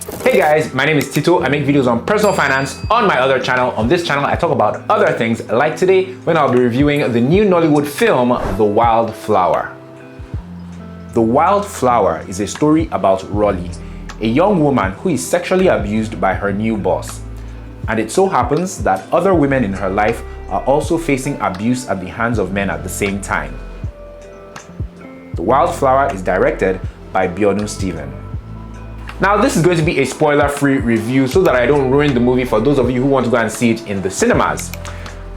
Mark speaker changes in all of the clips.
Speaker 1: Hey guys, my name is Tito. I make videos on personal finance on my other channel. On this channel, I talk about other things, like today when I'll be reviewing the new Nollywood film, The Wildflower. The Wildflower is a story about Roli, a young woman who is sexually abused by her new boss. And it so happens that other women in her life are also facing abuse at the hands of men at the same time. The Wildflower is directed by Biodun Steven. Now this is going to be a spoiler-free review so that I don't ruin the movie for those of you who want to go and see it in the cinemas.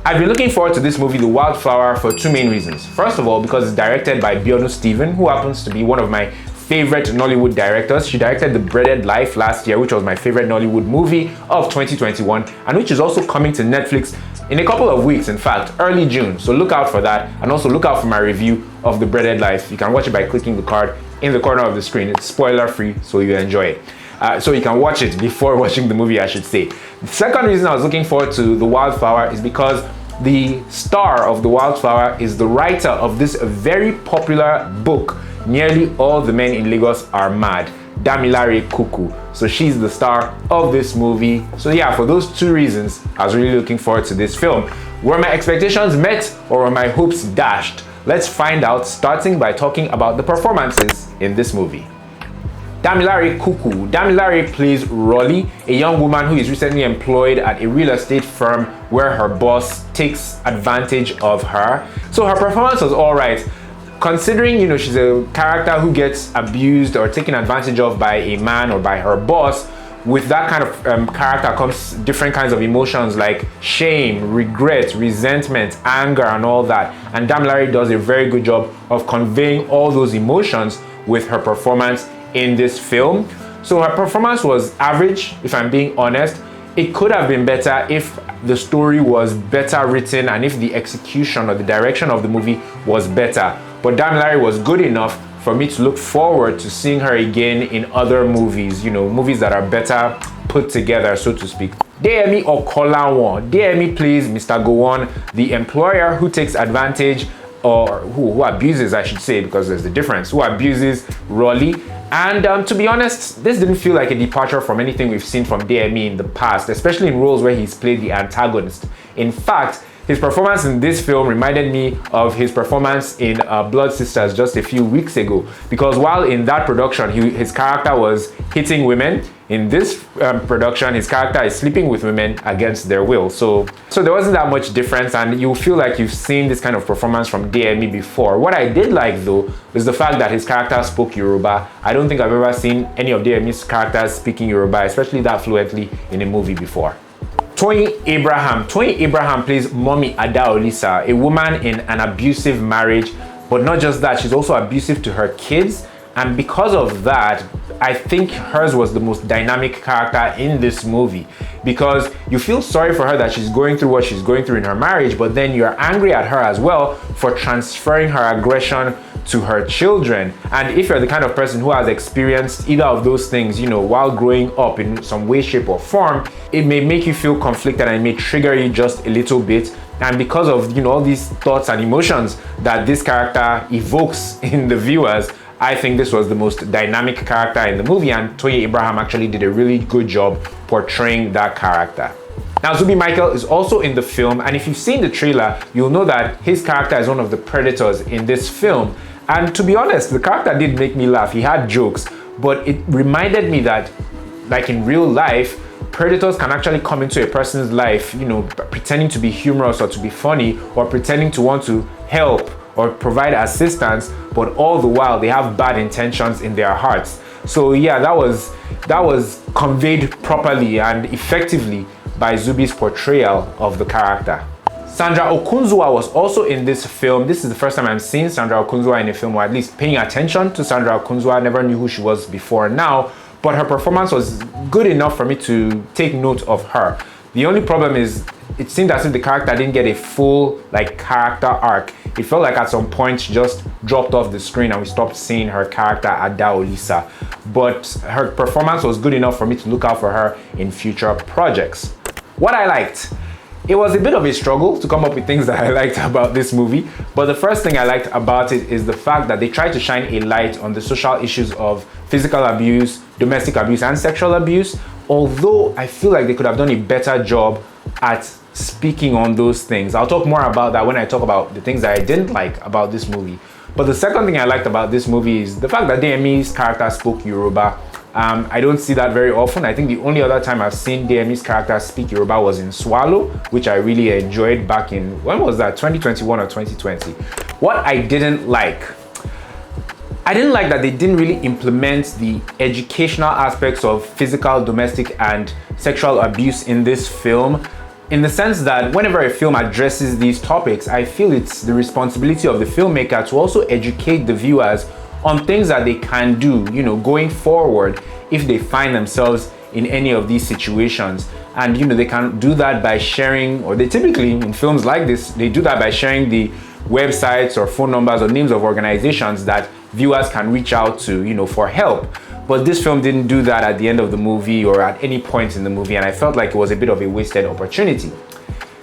Speaker 1: I've been looking forward to this movie, The Wildflower, for two main reasons. First of all, because it's directed by Biodun Steven, who happens to be one of my favorite Nollywood directors. She directed The Breaded Life last year, which was my favorite Nollywood movie of 2021, and which is also coming to Netflix in a couple of weeks, in fact, early June. So look out for that, and also look out for my review of The Breaded Life. You can watch it by clicking the card in the corner of the screen. It's spoiler-free, so you enjoy it. So you can watch it before watching the movie, I should say. The second reason I was looking forward to The Wildflower is because the star of The Wildflower is the writer of this very popular book, Nearly All the Men in Lagos Are Mad, Damilare Kuku. So she's the star of this movie. So yeah, for those two reasons, I was really looking forward to this film. Were my expectations met or were my hopes dashed? Let's find out, starting by talking about the performances in this movie. Damilare Kuku. Damilare plays Roli, a young woman who is recently employed at a real estate firm where her boss takes advantage of her. So her performance was alright. Considering, she's a character who gets abused or taken advantage of by a man or by her boss, with that kind of character comes different kinds of emotions like shame, regret, resentment, anger, and all that. And Damilare does a very good job of conveying all those emotions with her performance in this film. So her performance was average, if I'm being honest. It could have been better if the story was better written and if the execution or the direction of the movie was better. But Damilare was good enough for me to look forward to seeing her again in other movies, movies that are better put together, so to speak. Deyemi Okalawon. Deyemi plays Mr Gowon, the employer who takes advantage, or who abuses, I should say, because there's a difference, who abuses Roli. And to be honest, this didn't feel like a departure from anything we've seen from Deyemi in the past, especially in roles where he's played the antagonist. In fact, his performance in this film reminded me of his performance in Blood Sisters just a few weeks ago. Because while in that production, his character was hitting women, in this production, his character is sleeping with women against their will. So there wasn't that much difference, and you feel like you've seen this kind of performance from Deyemi before. What I did like, though, is the fact that his character spoke Yoruba. I don't think I've ever seen any of Deyemi's characters speaking Yoruba, especially that fluently, in a movie before. Toyin Abraham. Toyin Abraham plays Mommy Adaolisa, a woman in an abusive marriage, but not just that, she's also abusive to her kids. And because of that, I think hers was the most dynamic character in this movie, because you feel sorry for her that she's going through what she's going through in her marriage, but then you're angry at her as well for transferring her aggression to her children. And if you're the kind of person who has experienced either of those things, while growing up in some way, shape, or form, it may make you feel conflicted and it may trigger you just a little bit. And because of, all these thoughts and emotions that this character evokes in the viewers, I think this was the most dynamic character in the movie, and Toyin Abraham actually did a really good job portraying that character. Now, Zubby Michael is also in the film, and if you've seen the trailer, you'll know that his character is one of the predators in this film. And to be honest, the character did make me laugh. He had jokes, but it reminded me that, like in real life, predators can actually come into a person's life, pretending to be humorous or to be funny, or pretending to want to help or provide assistance, but all the while they have bad intentions in their hearts. So yeah, that was conveyed properly and effectively by Zubby's portrayal of the character. Sandra Okunzuwa was also in this film. This is the first time I'm seeing Sandra Okunzuwa in a film, or at least paying attention to Sandra Okunzuwa. I never knew who she was before now, but her performance was good enough for me to take note of her. The only problem is, it seemed as if the character didn't get a full character arc. It felt like at some point she just dropped off the screen and we stopped seeing her character Adaolisa. But her performance was good enough for me to look out for her in future projects. What I liked. It was a bit of a struggle to come up with things that I liked about this movie, but the first thing I liked about it is the fact that they tried to shine a light on the social issues of physical abuse, domestic abuse and sexual abuse, although I feel like they could have done a better job at speaking on those things. I'll talk more about that when I talk about the things that I didn't like about this movie. But the second thing I liked about this movie is the fact that Deyemi's character spoke Yoruba. I don't see that very often. I think the only other time I've seen Deyemi's character speak Yoruba was in Swallow, which I really enjoyed back in, when was that, 2021 or 2020? What I didn't like that they didn't really implement the educational aspects of physical, domestic, and sexual abuse in this film, in the sense that whenever a film addresses these topics, I feel it's the responsibility of the filmmaker to also educate the viewers on things that they can do, you know, going forward if they find themselves in any of these situations. And, you know, they can do that by sharing, or they typically, in films like this, they do that by sharing the websites or phone numbers or names of organizations that viewers can reach out to, you know, for help. But this film didn't do that at the end of the movie or at any point in the movie, and I felt like it was a bit of a wasted opportunity.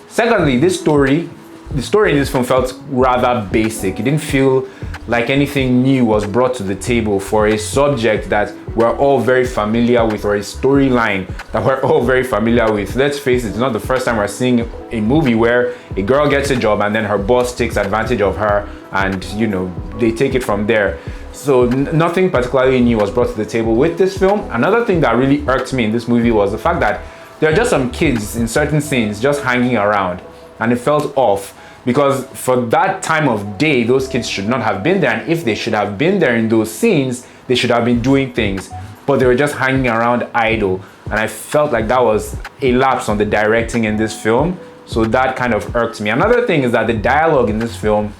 Speaker 1: Secondly, the story in this film felt rather basic. It didn't feel like anything new was brought to the table for a subject that we're all very familiar with, or a storyline that we're all very familiar with. Let's face it, it's not the first time we're seeing a movie where a girl gets a job and then her boss takes advantage of her and, you know, they take it from there. So nothing particularly new was brought to the table with this film. Another thing that really irked me in this movie was the fact that there are just some kids in certain scenes just hanging around, and it felt off. Because for that time of day, those kids should not have been there. And if they should have been there in those scenes, they should have been doing things. But they were just hanging around idle. And I felt like that was a lapse on the directing in this film. So that kind of irked me. Another thing is that the dialogue in this film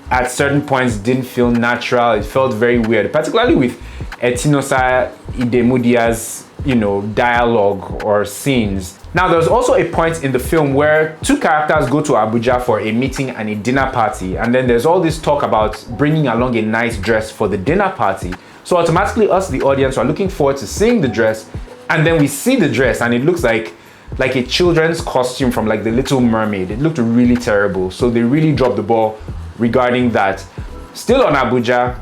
Speaker 1: at certain points didn't feel natural. It felt very weird, particularly with Etinosa Idemudia's, you know, dialogue or scenes. Now, there's also a point in the film where two characters go to Abuja for a meeting and a dinner party, and then there's all this talk about bringing along a nice dress for the dinner party. So automatically us, the audience, are looking forward to seeing the dress, and then we see the dress and it looks like a children's costume from like The Little Mermaid. It looked really terrible. So they really dropped the ball regarding that. Still on Abuja,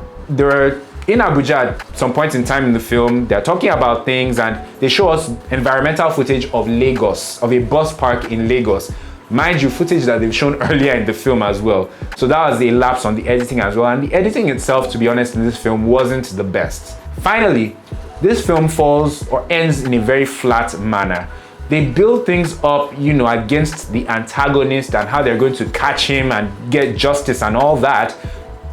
Speaker 1: in Abuja at some point in time in the film, they're talking about things and they show us environmental footage of Lagos, of a bus park in Lagos. Mind you, footage that they've shown earlier in the film as well. So that was a lapse on the editing as well. And the editing itself, to be honest, in this film wasn't the best. Finally, this film falls or ends in a very flat manner. They build things up, you know, against the antagonist and how they're going to catch him and get justice and all that.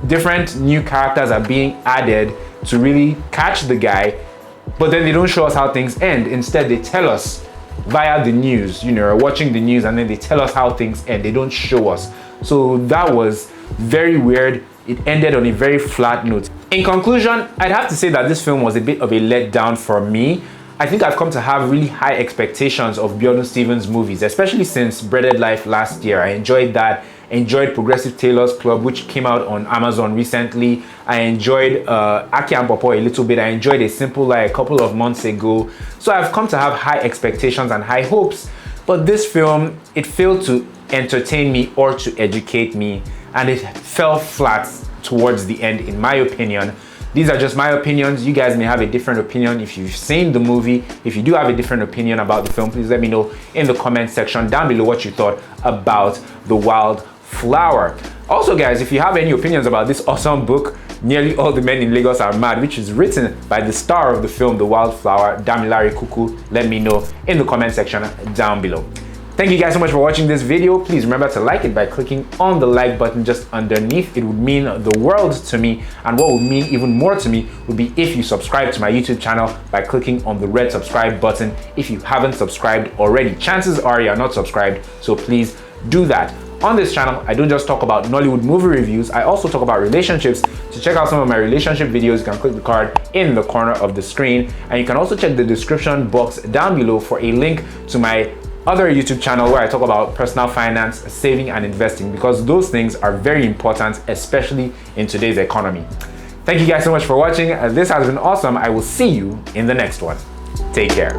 Speaker 1: Different new characters are being added to really catch the guy, but then they don't show us how things end. Instead, they tell us via the news, you know, we're watching the news and then they tell us how things end. They don't show us. So that was very weird. It ended on a very flat note. In conclusion, I'd have to say that this film was a bit of a letdown for me. I think I've come to have really high expectations of Biodun Stevens movies, especially since Breaded Life last year. I enjoyed that. Enjoyed Progressive Tailors Club, which came out on Amazon recently. I enjoyed Aki and Popo a little bit. I enjoyed A Simple Lie a couple of months ago. So I've come to have high expectations and high hopes. But this film, it failed to entertain me or to educate me. And it fell flat towards the end, in my opinion. These are just my opinions. You guys may have a different opinion if you've seen the movie. If you do have a different opinion about the film, please let me know in the comment section down below what you thought about The Wildflower. Also, guys, if you have any opinions about this awesome book, Nearly All the Men in Lagos Are Mad, which is written by the star of the film The Wildflower, Damilare Kuku, let me know in the comment section down below. Thank you guys so much for watching this video. Please remember to like it by clicking on the like button just underneath. It would mean the world to me. And what would mean even more to me would be if you subscribe to my YouTube channel by clicking on the red subscribe button if you haven't subscribed already. Chances are you're not subscribed, so please do that. On this channel, I don't just talk about Nollywood movie reviews, I also talk about relationships. To check out some of my relationship videos, you can click the card in the corner of the screen. And you can also check the description box down below for a link to my other YouTube channel where I talk about personal finance, saving and investing, because those things are very important, especially in today's economy. Thank you guys so much for watching. This has been awesome. I will see you in the next one. Take care.